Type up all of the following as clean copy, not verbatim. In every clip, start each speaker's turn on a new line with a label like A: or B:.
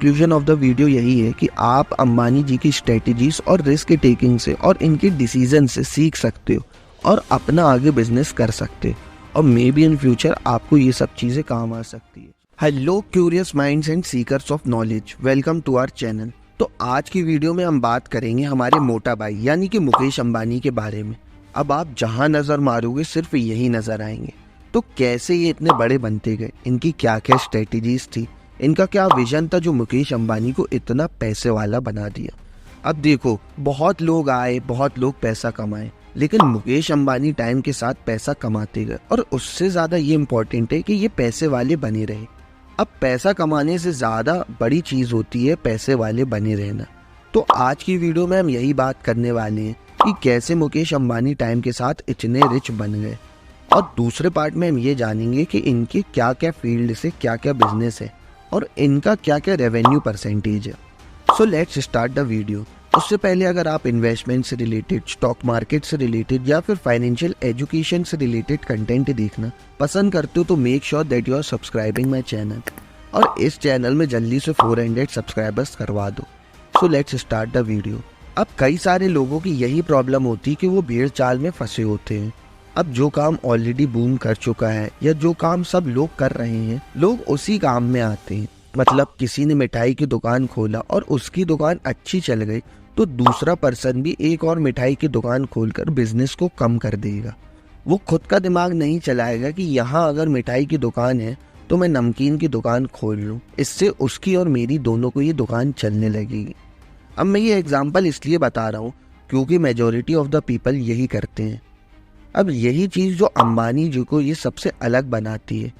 A: Conclusion of the video यही है कि आप अंबानी जी की स्ट्रेटजीज और रिस्क टेकिंग से और इनके डिसीजन से सीख सकते हो और अपना आगे बिजनेस कर सकते हो, और मे बी इन फ्यूचर आपको ये सब चीज़ें काम आ सकती है। Hello curious minds and seekers of knowledge, welcome to our channel. तो आज की वीडियो में हम बात करेंगे हमारे मोटा भाई यानी कि मुकेश अंबानी के बारे में। अब आप जहां नज़र मारोगे सिर्फ यही नज़र आएंगे। तो कैसे ये इतने बड़े बनते गए, इनकी क्या क्या स्ट्रेटजीज थी, इनका क्या विजन था जो मुकेश अंबानी को इतना पैसे वाला बना दिया। अब देखो, बहुत लोग आए, बहुत लोग पैसा कमाए, लेकिन मुकेश अंबानी टाइम के साथ पैसा कमाते गए, और उससे ज़्यादा ये इम्पोर्टेंट है कि ये पैसे वाले बने रहे। अब पैसा कमाने से ज़्यादा बड़ी चीज़ होती है पैसे वाले बने रहना। तो आज की वीडियो में हम यही बात करने वाले हैं कि कैसे मुकेश अंबानी टाइम के साथ इतने रिच बन गए, और दूसरे पार्ट में हम ये जानेंगे कि इनके क्या क्या फील्ड से क्या क्या बिजनेस है और इनका क्या क्या रेवेन्यू परसेंटेज है। So let's start the video. उससे पहले अगर आप इन्वेस्टमेंट से रिलेटेड, स्टॉक मार्केट से रिलेटेड या फिर फाइनेंशियल एजुकेशन से रिलेटेड कंटेंट देखना पसंद करते हो तो make sure that you are subscribing my channel, और इस चैनल में जल्दी से 400 सब्सक्राइबर्स करवा दो। सो लेट्स स्टार्ट द वीडियो। अब कई सारे लोगों की यही प्रॉब्लम होती है कि वो भीड़ चाल में फंसे होते हैं। अब जो काम ऑलरेडी बूम कर चुका है या जो काम सब लोग कर रहे हैं, लोग उसी काम में आते हैं। मतलब किसी ने मिठाई की दुकान खोला और उसकी दुकान अच्छी चल गई तो दूसरा पर्सन भी एक और मिठाई की दुकान खोलकर बिजनेस को कम कर देगा। वो खुद का दिमाग नहीं चलाएगा कि यहाँ अगर मिठाई की दुकान है तो मैं नमकीन की दुकान खोल लूँ, इससे उसकी और मेरी दोनों को ये दुकान चलने लगेगी। अब मैं ये एग्जाम्पल इसलिए बता रहा हूँ क्योंकि मेजॉरिटी ऑफ द पीपल यही करते हैं। अब यही चीज़ जो अंबानी जी को ये सबसे अलग बनाती है।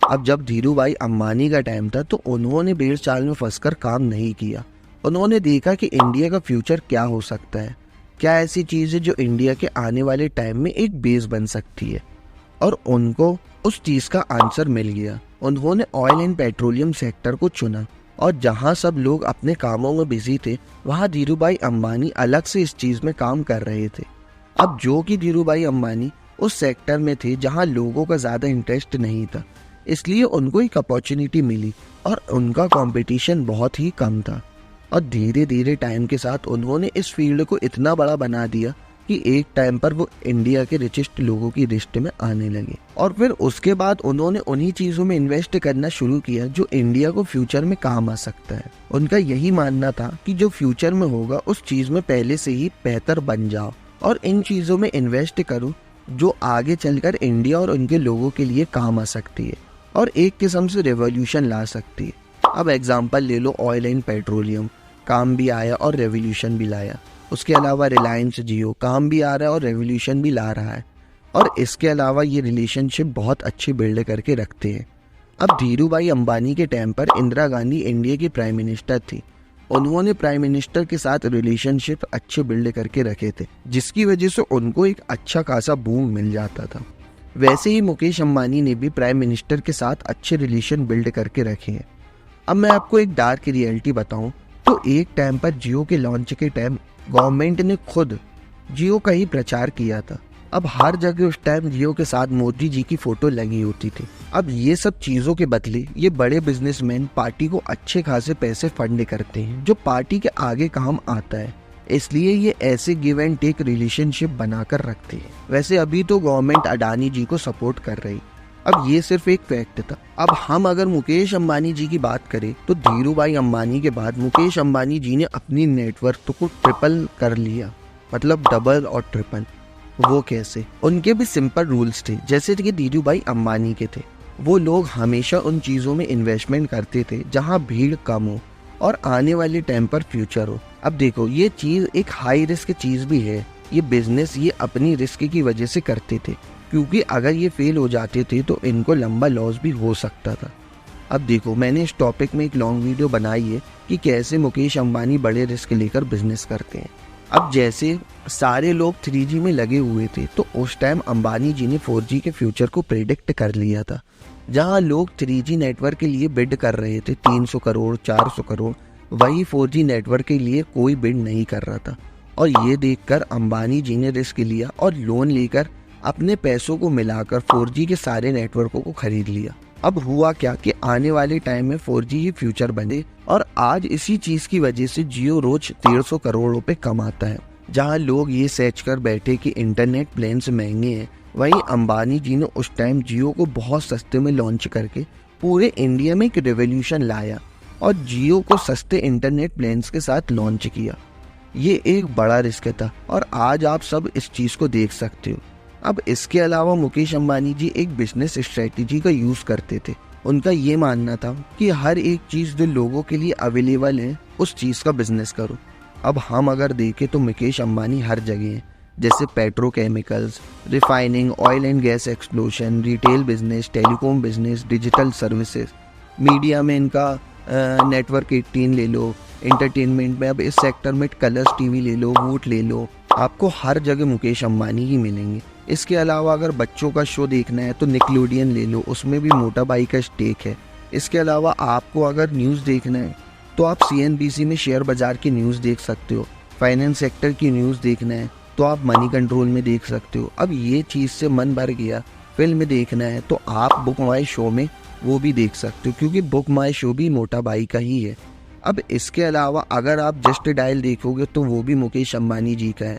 A: अब जब धीरू भाई अंबानी का टाइम था तो उन्होंने भीड़ चाल में फंसकर काम नहीं किया। उन्होंने देखा कि इंडिया का फ्यूचर क्या हो सकता है, क्या ऐसी चीज़ है जो इंडिया के आने वाले टाइम में एक बेस बन सकती है, और उनको उस चीज़ का आंसर मिल गया। उन्होंने ऑयल एंड पेट्रोलियम सेक्टर को चुना, और जहां सब लोग अपने कामों में बिजी थे वहां धीरू भाई अंबानी अलग से इस चीज़ में काम कर रहे थे। अब जो कि धीरू भाई अंबानी उस सेक्टर में थे जहां लोगों का ज़्यादा इंटरेस्ट नहीं था, इसलिए उनको एक अपॉर्चुनिटी मिली और उनका कंपटीशन बहुत ही कम था। और धीरे धीरे टाइम के साथ उन्होंने इस फील्ड को इतना बड़ा बना दिया कि एक टाइम पर वो इंडिया के रिचेस्ट लोगों की लिस्ट में आने लगे। और फिर उसके बाद उन्होंने उन्हीं चीज़ों में इन्वेस्ट करना शुरू किया जो इंडिया को फ्यूचर में काम आ सकता है। उनका यही मानना था कि जो फ्यूचर में होगा उस चीज़ में पहले से ही बेहतर बन जाओ और इन चीज़ों में इन्वेस्ट करो जो आगे चलकर इंडिया और उनके लोगों के लिए काम आ सकती है और एक किस्म से रेवोल्यूशन ला सकती है। अब एग्जांपल ले लो, ऑयल एंड पेट्रोलियम काम भी आया और रेवोल्यूशन भी लाया। उसके अलावा रिलायंस जियो काम भी आ रहा है और रेवोल्यूशन भी ला रहा है, और इसके अलावा ये रिलेशनशिप बहुत अच्छी बिल्ड करके रखते हैं। अब धीरू भाई अंबानी के टाइम पर इंदिरा गांधी इंडिया की प्राइम मिनिस्टर थी। उन्होंने प्राइम मिनिस्टर के साथ रिलेशनशिप अच्छे बिल्ड करके रखे थे, जिसकी वजह से उनको एक अच्छा खासा बूम मिल जाता था। वैसे ही मुकेश अंबानी ने भी प्राइम मिनिस्टर के साथ अच्छे रिलेशन बिल्ड करके रखे हैं। अब मैं आपको एक डार्क रियलिटी बताऊं तो एक टाइम पर जियो के लॉन्च के टाइम गवर्नमेंट ने खुद जियो का ही प्रचार किया था। अब हर जगह उस टाइम जियो के साथ मोदी जी की फोटो लगी होती थी। अब ये सब चीज़ों के बदले ये बड़े बिजनेसमैन पार्टी को अच्छे खासे पैसे फंड करते हैं जो पार्टी के आगे काम आता है, इसलिए ये ऐसे गिव एंड टेक रिलेशनशिप बनाकर रखते हैं। वैसे अभी तो गवर्नमेंट अडानी जी को सपोर्ट कर रही, अब ये सिर्फ एक फैक्ट था। अब हम अगर मुकेश अंबानी जी की बात करें तो धीरू भाई अंबानी के बाद मुकेश अंबानी जी ने अपनी नेटवर्थ को ट्रिपल कर लिया, मतलब डबल और ट्रिपल। वो कैसे? उनके भी सिंपल रूल्स थे, जैसे कि धीरू भाई अंबानी के थे। वो लोग हमेशा उन चीज़ों में इन्वेस्टमेंट करते थे जहां भीड़ कम हो और आने वाले टाइम पर फ्यूचर हो। अब देखो, ये चीज़ एक हाई रिस्क चीज़ भी है। ये बिजनेस ये अपनी रिस्क की वजह से करते थे, क्योंकि अगर ये फेल हो जाते थे तो इनको लंबा लॉस भी हो सकता था। अब देखो, मैंने इस टॉपिक में एक लॉन्ग वीडियो बनाई है कि कैसे मुकेश अंबानी बड़े रिस्क लेकर बिजनेस करते हैं। अब जैसे सारे लोग 3G में लगे हुए थे तो उस टाइम अंबानी जी ने 4G के फ्यूचर को प्रेडिक्ट कर लिया था। जहां लोग 3G नेटवर्क के लिए बिड कर रहे थे 300 करोड़ 400 करोड़, वही 4G नेटवर्क के लिए कोई बिड नहीं कर रहा था। और ये देखकर अंबानी जी ने रिस्क लिया और लोन लेकर अपने पैसों को मिलाकर 4G के सारे नेटवर्कों को खरीद लिया। अब हुआ क्या कि आने वाले टाइम में 4G ही फ्यूचर बने और आज इसी चीज की वजह से जियो रोज 150 करोड़ रुपए कमाता है। जहां लोग ये सोच कर बैठे कि इंटरनेट प्लान्स महंगे हैं, वहीं अंबानी जी ने उस टाइम जियो को बहुत सस्ते में लॉन्च करके पूरे इंडिया में एक रेवोल्यूशन लाया और जियो को सस्ते इंटरनेट प्लान्स के साथ लॉन्च किया। ये एक बड़ा रिस्क था और आज आप सब इस चीज को देख सकते हो। अब इसके अलावा मुकेश अंबानी जी एक बिजनेस स्ट्रेटेजी का यूज करते थे। उनका ये मानना था कि हर एक चीज जो लोगों के लिए अवेलेबल है उस चीज का बिजनेस करो। अब हम अगर देखें तो मुकेश अंबानी हर जगह हैं, जैसे petrochemicals, refining, oil and gas explosion, retail business, telecom business, digital services, media में इनका नेटवर्क 18 ले लो, एंटरटेनमेंट में अब इस सेक्टर में कलर्स टीवी ले लो, वूट ले लो, आपको हर जगह मुकेश अंबानी ही मिलेंगे। इसके अलावा अगर बच्चों का शो देखना है तो निकलोडियन ले लो, उसमें भी मोटा बाई का स्टेक है। इसके अलावा आपको अगर न्यूज़ देखना है तो आप CNBC में शेयर बाजार की न्यूज़ देख सकते हो। फाइनेंस सेक्टर की न्यूज़ देखना है तो आप मनी कंट्रोल में देख सकते हो। अब ये चीज़ से मन भर गया, फिल्म देखना है तो आप बुक माई शो में वो भी देख सकते हो, क्योंकि बुक माई शो भी मोटा बाई का ही है। अब इसके अलावा अगर आप जस्ट डायल देखोगे तो वो भी मुकेश अंबानी जी का है।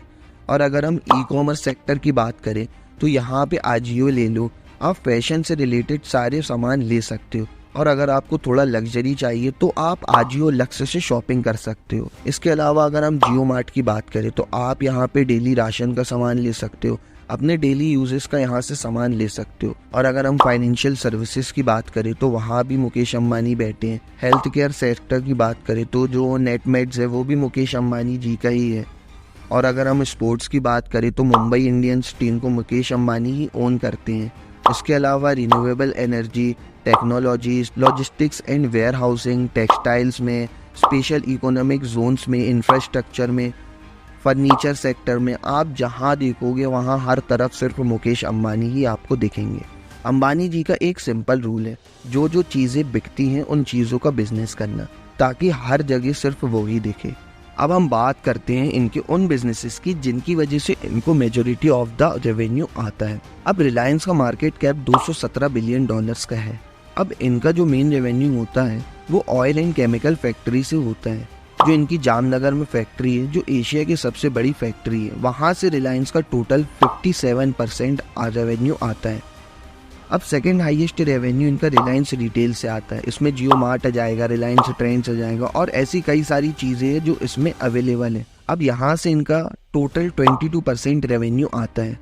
A: और अगर हम ई-कॉमर्स सेक्टर की बात करें तो यहाँ पे आजियो ले लो, आप फैशन से रिलेटेड सारे सामान ले सकते हो। और अगर आपको थोड़ा लग्जरी चाहिए तो आप आजियो लक्स से शॉपिंग कर सकते हो। इसके अलावा अगर हम जियो मार्ट की बात करें तो आप यहाँ पे डेली राशन का सामान ले सकते हो, अपने डेली यूजेस का यहाँ से सामान ले सकते हो। और अगर हम फाइनेंशियल सर्विसेज की बात करें तो वहाँ भी मुकेश अंबानी बैठे हैं। हेल्थ केयर सेक्टर की बात करें तो जो नेटमेड्स है वो भी मुकेश अंबानी जी का ही है। और अगर हम स्पोर्ट्स की बात करें तो मुंबई इंडियंस टीम को मुकेश अंबानी ही ओन करते हैं। इसके अलावा renewable energy, technologies, logistics and warehousing, textiles में, स्पेशल इकोनॉमिक जोन्स में, इंफ्रास्ट्रक्चर में, फर्नीचर सेक्टर में, आप जहां देखोगे वहां हर तरफ सिर्फ मुकेश अंबानी ही आपको दिखेंगे। अंबानी जी का एक सिंपल रूल है, जो जो चीज़ें बिकती हैं उन चीज़ों का बिजनेस करना, ताकि हर जगह सिर्फ वो ही दिखे। अब हम बात करते हैं इनके उन बिजनेसेस की जिनकी वजह से इनको मेजॉरिटी ऑफ द रेवेन्यू आता है। अब रिलायंस का मार्केट कैप 217 बिलियन डॉलर्स का है। अब इनका जो मेन रेवेन्यू होता है वो ऑयल एंड केमिकल फैक्ट्री से होता है। जो इनकी जामनगर में फैक्ट्री है, जो एशिया की सबसे बड़ी फैक्ट्री है, वहाँ से रिलायंस का टोटल 57% रेवेन्यू आता है। अब सेकंड हाईएस्ट रेवेन्यू इनका रिलायंस रिटेल से आता है। इसमें जियो मार्ट आ जाएगा, रिलायंस ट्रेंड्स आ जाएगा और ऐसी कई सारी चीज़ें हैं जो इसमें अवेलेबल है। अब यहाँ से इनका टोटल 22% रेवेन्यू आता है।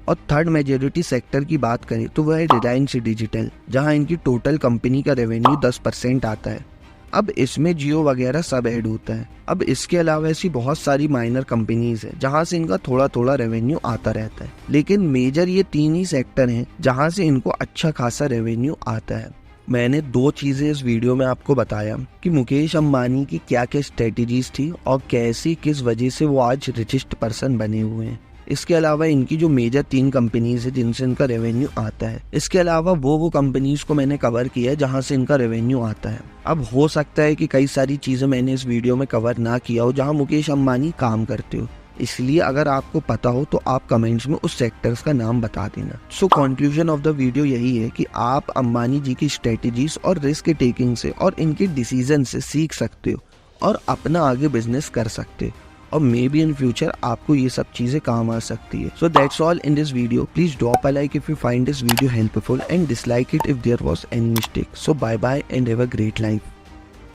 A: और थर्ड मेजॉरिटी सेक्टर की बात करें तो वह है रिलायंस डिजिटल, जहाँ इनकी टोटल कंपनी का रेवेन्यू 10% आता है। अब इसमें जियो वगैरह सब ऐड होता है। अब इसके अलावा ऐसी बहुत सारी माइनर कंपनीज है जहां से इनका थोड़ा थोड़ा रेवेन्यू आता रहता है, लेकिन मेजर ये 3 ही सेक्टर हैं जहां से इनको अच्छा खासा रेवेन्यू आता है। मैंने 2 चीजें इस वीडियो में आपको बताया कि मुकेश अंबानी की क्या क्या स्ट्रेटेजीज थी और कैसी किस वजह से वो आज रिचेस्ट पर्सन बने हुए हैं। इसके अलावा इनकी जो मेजर 3 कंपनीज है जिनसे इनका रेवेन्यू आता है। इसके अलावा वो कंपनीज को मैंने कवर किया है जहां से इनका रेवेन्यू आता है। अब हो सकता है कि कई सारी चीजें मैंने इस वीडियो में कवर ना किया हो जहां मुकेश अंबानी काम करते हो, इसलिए अगर आपको पता हो तो आप कमेंट्स में उस सेक्टर्स का नाम बता देना। So conclusion of the video यही है कि आप अंबानी जी की स्ट्रेटेजीज और रिस्क टेकिंग से और इनके डिसीजन से सीख सकते हो और अपना आगे बिजनेस कर सकते हो, और मे बी इन फ्यूचर आपको ये सब चीजें काम आ सकती है। So that's all in this video. Please drop a like if you find this video helpful and dislike it if there was any mistake. So bye bye and have a great life.